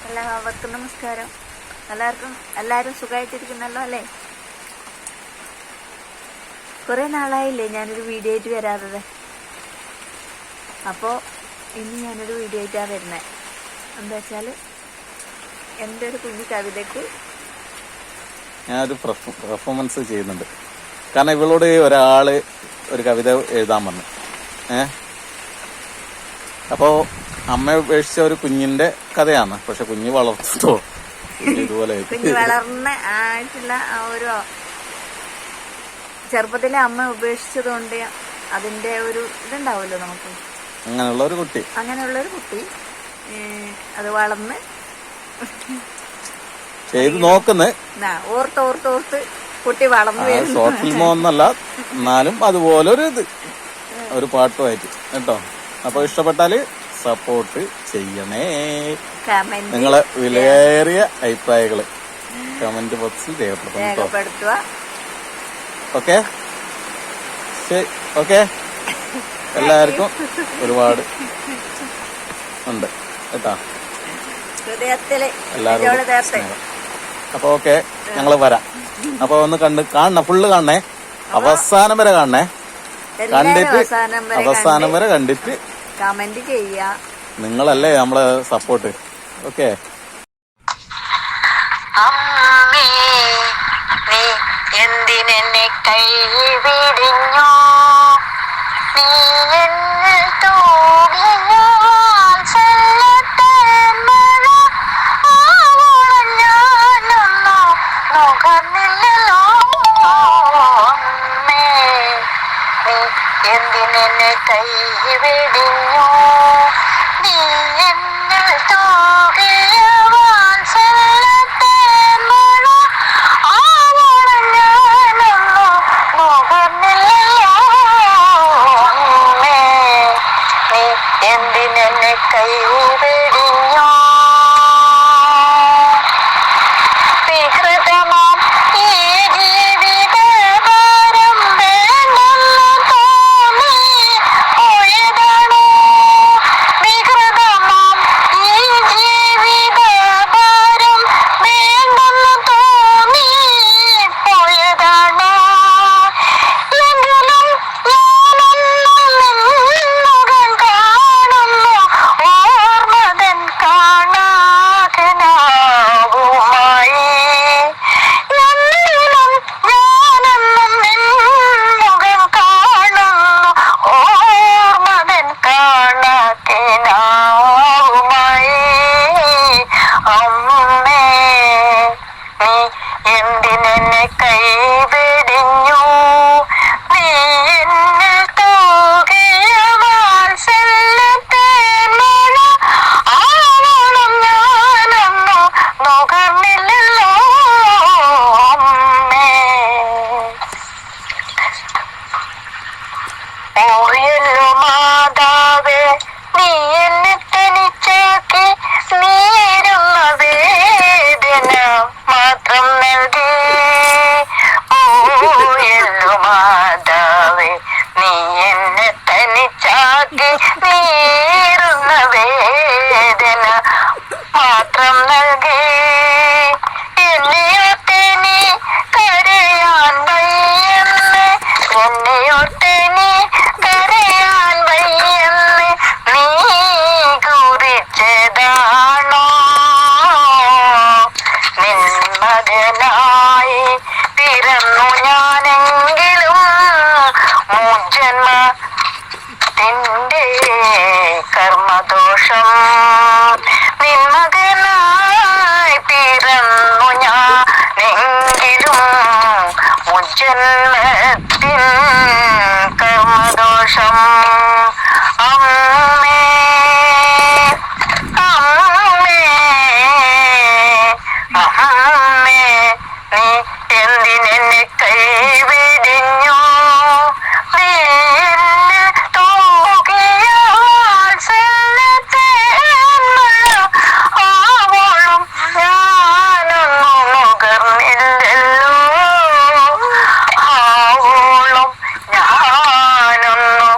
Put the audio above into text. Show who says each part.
Speaker 1: എല്ലാവർക്കും നമസ്കാരം. എല്ലാവരും സുഖമായിട്ടിരിക്കുന്നല്ലോ അല്ലേ? കുറേ നാളായില്ലേ ഞാനൊരു വീഡിയോ ആയിട്ട് വരാതെ. അപ്പോൾ ഇനി ഞാനൊരു വീഡിയോ ആയിട്ടാണ് വരുന്നത്. എന്താ വെച്ചാൽ എൻ്റെ ഒരു കുഞ്ഞു കവിതയ്ക്ക്
Speaker 2: ഞാനൊരു പെർഫോമൻസ് ചെയ്യുന്നുണ്ട്. കാരണം ഇവളോട് ഒരാൾ ഒരു കവിത എഴുതാൻ വന്നു. അപ്പോൾ അമ്മ ഉപേക്ഷിച്ച ഒരു കുഞ്ഞിന്റെ കഥയാണ്. പക്ഷെ കുഞ്ഞ് വളർത്തോ ഇതുപോലെ
Speaker 1: കുഞ്ഞ് വളർന്ന ആയിട്ടുള്ള ആ ഒരു ചെറുപ്പത്തിലെ അമ്മ ഉപേക്ഷിച്ചത് കൊണ്ട് അതിന്റെ ഒരു ഇതുണ്ടാവുമല്ലോ നമുക്ക്.
Speaker 2: അങ്ങനെയുള്ള ഒരു കുട്ടി
Speaker 1: അത് വളർന്ന്
Speaker 2: ചെയ്ത് നോക്കുന്നത്
Speaker 1: ഓർത്ത് കുട്ടി വളർന്നു.
Speaker 2: ഷോർട്ട് ഫിലിമോ ഒന്നല്ല, എന്നാലും അതുപോലെ ഒരു പാട്ടുമായിട്ട് കേട്ടോ. അപ്പൊ ഇഷ്ടപ്പെട്ടാല് സപ്പോർട്ട് ചെയ്യണേ. നിങ്ങളെ വിലയേറിയ അഭിപ്രായങ്ങള് കമന്റ് ബോക്സിൽ രേഖപ്പെടുത്തുക. ഓക്കെ, ശരി. ഓക്കെ, എല്ലാവർക്കും ഒരുപാട് ഉണ്ട് കേട്ടോ എല്ലാവരും. അപ്പൊ ഓക്കെ, ഞങ്ങള് വരാം. അപ്പൊ ഒന്ന് കാണണേ, ഫുള്ള് കാണണേ, അവസാനം വരെ കാണണേ. കണ്ടിട്ട് അവസാനം വരെ കണ്ടിട്ട്
Speaker 1: കമന്റ് ചെയ്യാ.
Speaker 2: നിങ്ങളല്ലേ നമ്മളെ സപ്പോർട്ട്. ഓക്കെ.
Speaker 3: അമ്മേ നീ എന്തിനെന്നെ കൈവിടിഞ്ഞോ, നീ എന്നിൽ തൂകിയോ ചെല്ലത്തേന്മഴ ആവോളം ഞാനൊന്നു നുകർന്നില്ലല്ലോ. അമ്മേ നീ എന്തിനെന്നെ കൈവിടിഞ്ഞോ, നീ എന്നിൽ തൂകിയ വാത്സല്യത്തേന്മഴ ആവോളം ഞാനൊന്നു നുകർന്നില്ലല്ലോ. അമ്മേ നീ എന്തിനെന്നെ കൈവിടിഞ്ഞോ. വികൃതമാം ഈ ജീവിതഭാരം വേണ്ടെന്നു തോന്നി പോയതാണോ. വികൃതമാം ഈ ജീവിതഭാരം വേണ്ടെന്നു തോന്നി പോയതാണോ. എങ്കിലും ഞാനൊന്നും നിന്നുകം കാണുന്നു, ഓർമ്മതൻ കാണാകനാവുമായി. എങ്കിലും ഞാനെന്നും നിന്നുകം കാണുന്നു, ഓർമ്മതൻ കാണാകനാവുമായി. അമ്മേ നീ എന്തിനെന്നെ കൈവിടിഞ്ഞു, നീ എന്നിൽ തൂകിയ വാത്സല്യത്തേന്മഴ ആവോളം ഞാനൊന്നു നുകർന്നില്ലല്ലോ. അമ്മേ ഓയല്ലോ മാതാവേ നീ എന്നെ തനിച്ചാക്കി, നീരുന്ന വേദന മാത്രം നൽകി. ഓയല്ലോ മാതാവേ നീ എന്നെ തനിച്ചാക്കി, നീരുന്ന വേദന മാത്രം നൽകി. എന്നെയോർത്തെ നീ കരയാൻ വയ്യെന്ന്, എന്നെയോർത്തെ നീ കരയാൻ വയ്യെന്ന് നീ കുറിച്ചതാണോ. നിൻ മകനായി പിറന്നു ഞാനെങ്കിലും മുജ്ജന്മത്തിന്റെ കർമ്മദോഷം. നിൻ മകനായി പിറന്നു ഞാനെങ്കിലും മുജ്ജന്മത്തിൻ കർമ്മദോഷം. അമ്മേ അമ്മേ അമ്മേ നീ എന്തിനെന്നെ കൈവിടിഞ്ഞോ, നീ എന്നെ തൂകിയ വാത്സല്യത്തേന്മഴ ആവോളം ഞാനൊന്നു നുകർന്നില്ലല്ലോ. ആവോളം ഞാനൊന്നു